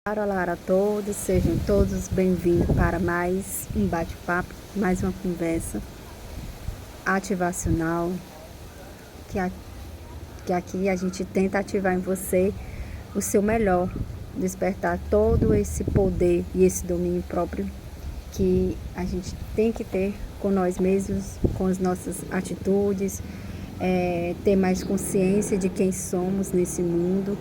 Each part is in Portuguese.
Olá a todos, sejam todos bem-vindos para mais um bate-papo, mais uma conversa ativacional, que aqui a gente tenta ativar em você o seu melhor, despertar todo esse poder e esse domínio próprio que a gente tem que ter com nós mesmos, com as nossas atitudes, ter mais consciência de quem somos nesse mundo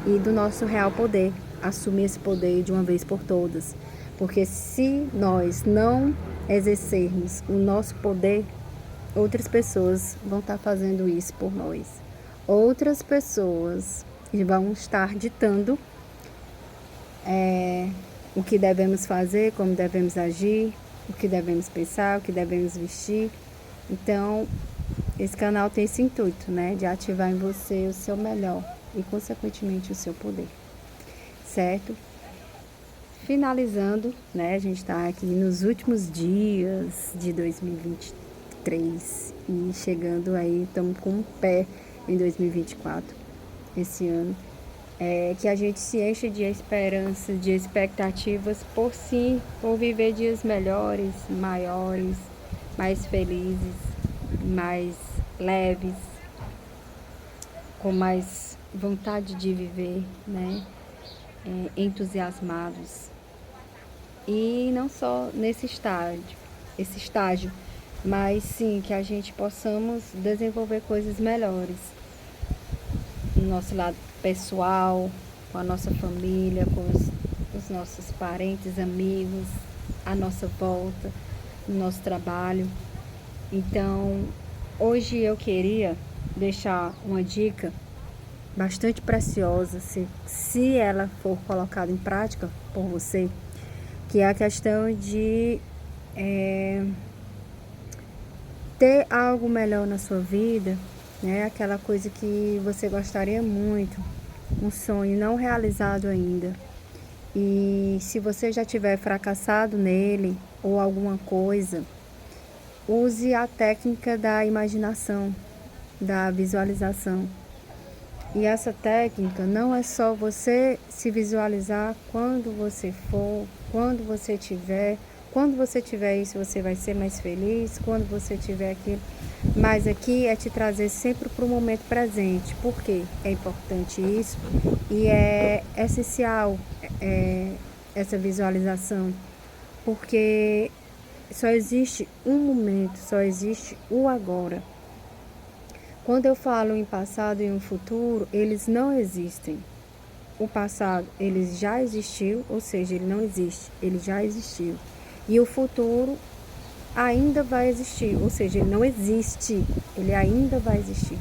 e do nosso real poder, assumir esse poder de uma vez por todas. Porque se nós não exercermos o nosso poder, outras pessoas vão estar fazendo isso por nós. Outras pessoas vão estar ditando o que devemos fazer, como devemos agir, o que devemos pensar, o que devemos vestir. Então, esse canal tem esse intuito, né, de ativar em você o seu melhor e, consequentemente, o seu poder, certo? Finalizando, né, a gente está aqui nos últimos dias de 2023 e chegando aí, estamos com um pé em 2024, esse ano. Que a gente se enche de esperança, de expectativas por sim, por viver dias melhores, maiores, mais felizes, mais leves, com mais vontade de viver, né? Entusiasmados. E não só nesse estágio, mas sim que a gente possamos desenvolver coisas melhores no nosso lado pessoal, com a nossa família, com os nossos parentes, amigos, à nossa volta, no nosso trabalho. Então, hoje eu queria deixar uma dica bastante preciosa, se ela for colocada em prática por você, que é a questão de ter algo melhor na sua vida, né? Aquela coisa que você gostaria muito, um sonho não realizado ainda. E se você já tiver fracassado nele ou alguma coisa, use a técnica da imaginação, da visualização. E essa técnica não é só você se visualizar quando você for, quando você tiver isso você vai ser mais feliz, quando você tiver aquilo. Mas aqui é te trazer sempre para o momento presente. Por quê? É importante isso e é essencial essa visualização, porque só existe um momento, só existe o agora. Quando eu falo em passado e em futuro, eles não existem. O passado, ele já existiu, ou seja, ele não existe, ele já existiu. E o futuro ainda vai existir, ou seja, ele não existe, ele ainda vai existir.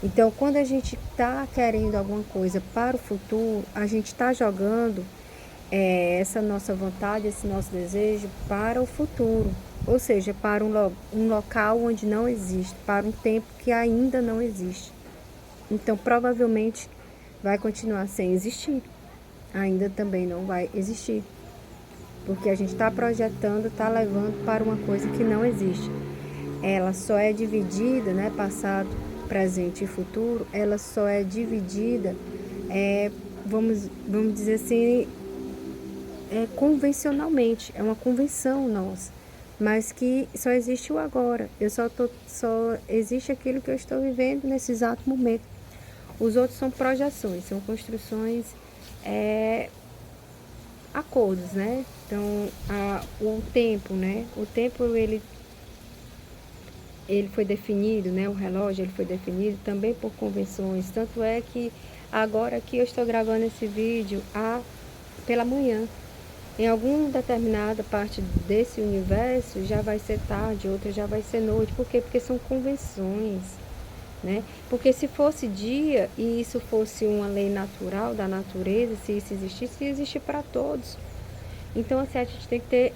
Então, quando a gente está querendo alguma coisa para o futuro, a gente está jogando essa nossa vontade, esse nosso desejo para o futuro, ou seja, para um local onde não existe, para um tempo que ainda não existe. Então, provavelmente vai continuar sem existir, ainda também não vai existir, porque a gente está projetando, está levando para uma coisa que não existe. Ela só é dividida, né, passado, presente e futuro, ela só é dividida, vamos dizer assim, convencionalmente, é uma convenção nossa, mas que só existe o agora. Só existe aquilo que eu estou vivendo nesse exato momento. Os outros são projeções, são construções, acordos, né? Então, o tempo, né? O tempo ele foi definido, né? O relógio ele foi definido também por convenções. Tanto é que agora que eu estou gravando esse vídeo pela manhã, em alguma determinada parte desse universo já vai ser tarde, outra já vai ser noite. Por quê? Porque são convenções, né? Porque se fosse dia e isso fosse uma lei natural da natureza, se isso existisse, ia existir para todos. Então, assim, a gente tem que ter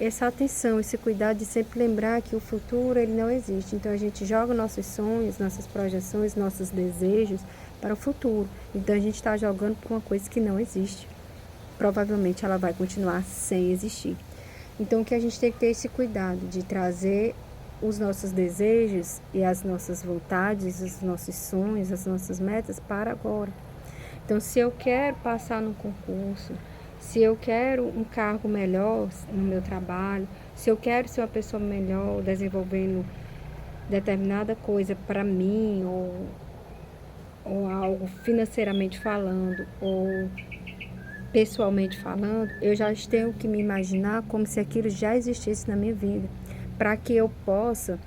essa atenção, esse cuidado de sempre lembrar que o futuro, ele não existe. Então, a gente joga nossos sonhos, nossas projeções, nossos desejos para o futuro. Então, a gente está jogando para uma coisa que não existe. Provavelmente, ela vai continuar sem existir. Então, que a gente tem que ter esse cuidado de trazer os nossos desejos e as nossas vontades, os nossos sonhos, as nossas metas para agora. Então, se eu quero passar no concurso, Se eu quero um cargo melhor no meu trabalho, se eu quero ser uma pessoa melhor desenvolvendo determinada coisa para mim, ou algo financeiramente falando, ou pessoalmente falando, eu já tenho que me imaginar como se aquilo já existisse na minha vida, para que eu possa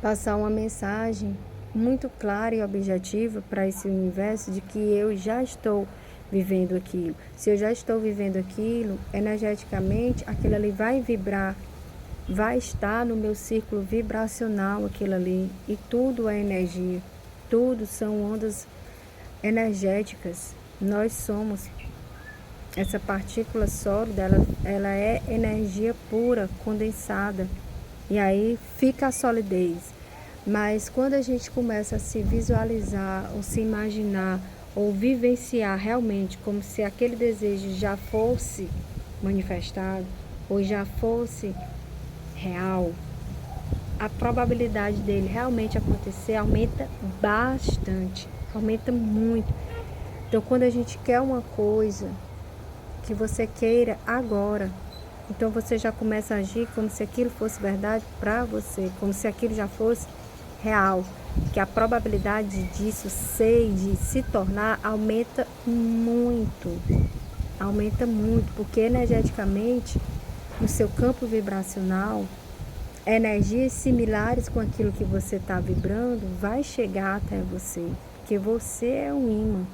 passar uma mensagem muito clara e objetiva para esse universo de que eu já estou vivendo aquilo. Se eu já estou vivendo aquilo, energeticamente, aquilo ali vai vibrar, vai estar no meu círculo vibracional aquilo ali. E tudo é energia, tudo são ondas energéticas. Nós somos essa partícula sólida, ela é energia pura, condensada. E aí fica a solidez. Mas quando a gente começa a se visualizar, ou se imaginar, ou vivenciar realmente como se aquele desejo já fosse manifestado, ou já fosse real, a probabilidade dele realmente acontecer aumenta bastante, aumenta muito. Então, quando a gente quer uma coisa que você queira agora, então você já começa a agir como se aquilo fosse verdade para você, como se aquilo já fosse real, que a probabilidade disso ser e de se tornar aumenta muito, porque energeticamente no seu campo vibracional, energias similares com aquilo que você está vibrando vai chegar até você, porque você é um imã.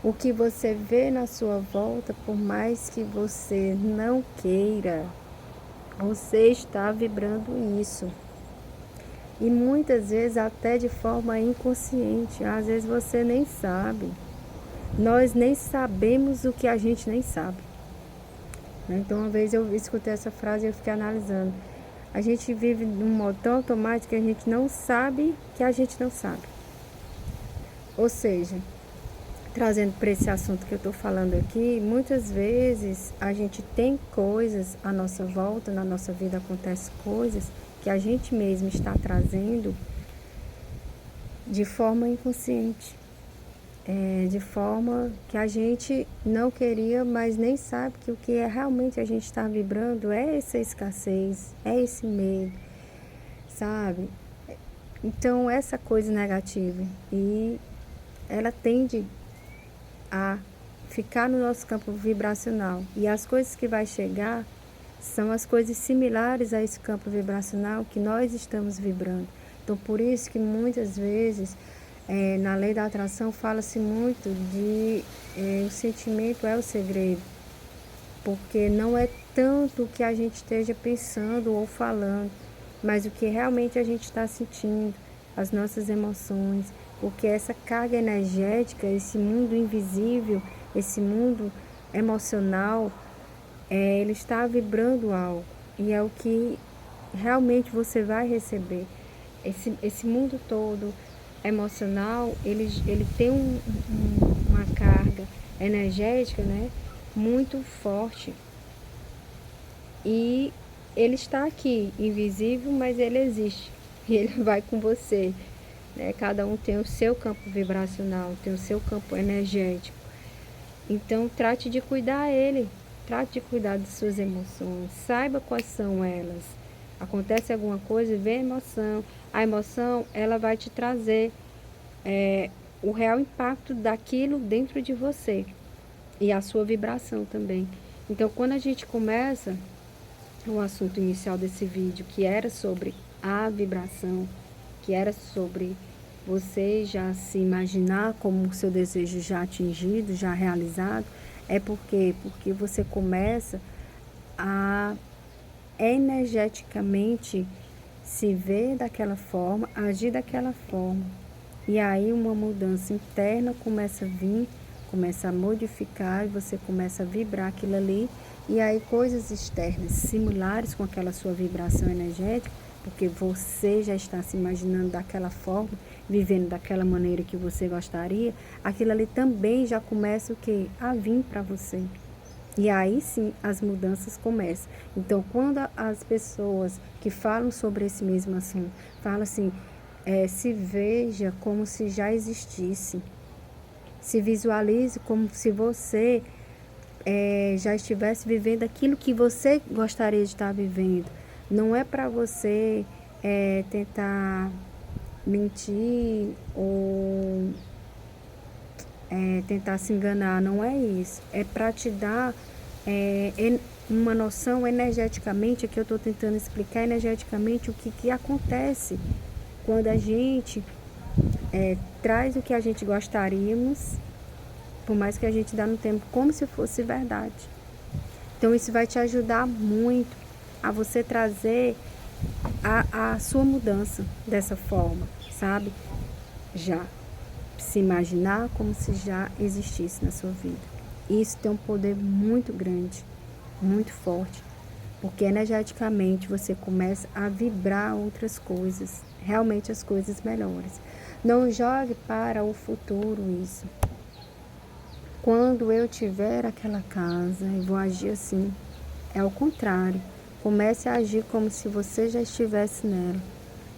O que você vê na sua volta, por mais que você não queira, você está vibrando isso. E muitas vezes até de forma inconsciente, às vezes você nem sabe. Nós nem sabemos o que a gente nem sabe. Então, uma vez eu escutei essa frase e eu fiquei analisando. A gente vive num modo tão automático que a gente não sabe que a gente não sabe. Ou seja, trazendo para esse assunto que eu estou falando aqui, muitas vezes a gente tem coisas à nossa volta, na nossa vida acontecem coisas que a gente mesmo está trazendo de forma inconsciente, de forma que a gente não queria, mas nem sabe que o que é realmente a gente está vibrando é essa escassez, é esse medo, sabe? Então, essa coisa negativa, e ela tende a ficar no nosso campo vibracional, e as coisas que vai chegar são as coisas similares a esse campo vibracional que nós estamos vibrando. Então, por isso que muitas vezes na lei da atração fala-se muito de o sentimento é o segredo, porque não é tanto o que a gente esteja pensando ou falando, mas o que realmente a gente está sentindo, as nossas emoções, porque essa carga energética, esse mundo invisível, esse mundo emocional, ele está vibrando algo, e é o que realmente você vai receber. Esse mundo todo emocional, ele tem uma carga energética, né, muito forte, e ele está aqui, invisível, mas ele existe, e ele vai com você, né? Cada um tem o seu campo vibracional, tem o seu campo energético, então trate de cuidar ele, trate de cuidar de suas emoções, saiba quais são elas. Acontece alguma coisa, vê a emoção ela vai te trazer o real impacto daquilo dentro de você e a sua vibração também. Então, quando a gente começa o assunto inicial desse vídeo, que era sobre a vibração, que era sobre você já se imaginar como o seu desejo já atingido, já realizado, é porque você começa a energeticamente se ver daquela forma, agir daquela forma. E aí uma mudança interna começa a vir, começa a modificar, e você começa a vibrar aquilo ali. E aí coisas externas similares com aquela sua vibração energética, porque você já está se imaginando daquela forma, vivendo daquela maneira que você gostaria, aquilo ali também já começa o quê? A vir para você. E aí sim as mudanças começam. Então, quando as pessoas que falam sobre esse mesmo assunto falam assim, se veja como se já existisse, Se visualize como se você já estivesse vivendo aquilo que você gostaria de estar vivendo. Não é para você tentar mentir ou tentar se enganar, não é isso. É para te dar uma noção energeticamente, que eu estou tentando explicar energeticamente o que acontece quando a gente traz o que a gente gostaríamos, por mais que a gente dá no tempo como se fosse verdade. Então isso vai te ajudar muito a você trazer a sua mudança dessa forma, sabe? Já se imaginar como se já existisse na sua vida. Isso tem um poder muito grande, muito forte, porque energeticamente você começa a vibrar outras coisas, realmente as coisas melhores. Não jogue para o futuro isso. Quando eu tiver aquela casa, eu vou agir assim. É o contrário. Comece a agir como se você já estivesse nela,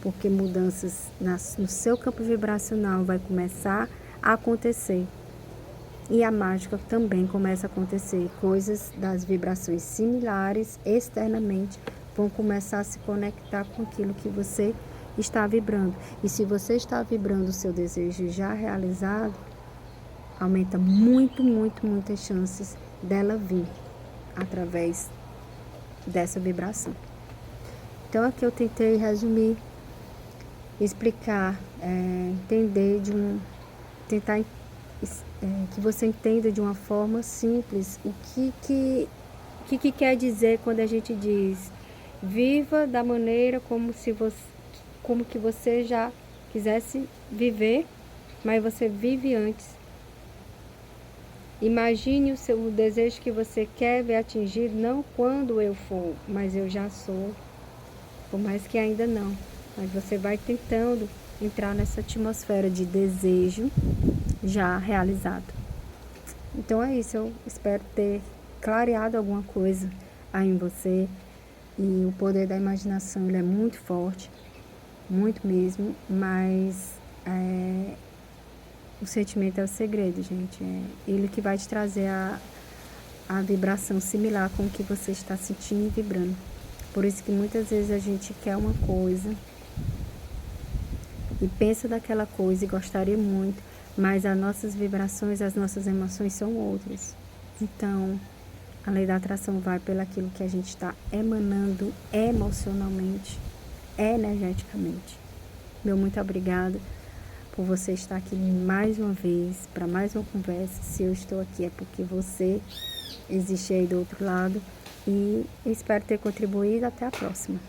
porque mudanças no seu campo vibracional vai começar a acontecer. E a mágica também começa a acontecer. Coisas das vibrações similares externamente vão começar a se conectar com aquilo que você está vibrando. E se você está vibrando o seu desejo já realizado, aumenta muitas chances dela vir através dessa vibração. Então aqui eu tentei resumir, explicar, tentar que você entenda de uma forma simples o que quer dizer quando a gente diz viva da maneira como que você já quisesse viver, mas você vive antes. Imagine o desejo que você quer ver atingido, não quando eu for, mas eu já sou, por mais que ainda não. Mas você vai tentando entrar nessa atmosfera de desejo já realizado. Então é isso, eu espero ter clareado alguma coisa aí em você. E o poder da imaginação, ele é muito forte, muito mesmo, mas o sentimento é o segredo, gente. É ele que vai te trazer a vibração similar com o que você está sentindo e vibrando. Por isso que muitas vezes a gente quer uma coisa e pensa daquela coisa e gostaria muito, mas as nossas vibrações, as nossas emoções são outras. Então, a lei da atração vai pelaquilo que a gente está emanando emocionalmente, energeticamente. Meu muito obrigada por você estar aqui mais uma vez, para mais uma conversa. Se eu estou aqui é porque você existe aí do outro lado. E espero ter contribuído. Até a próxima.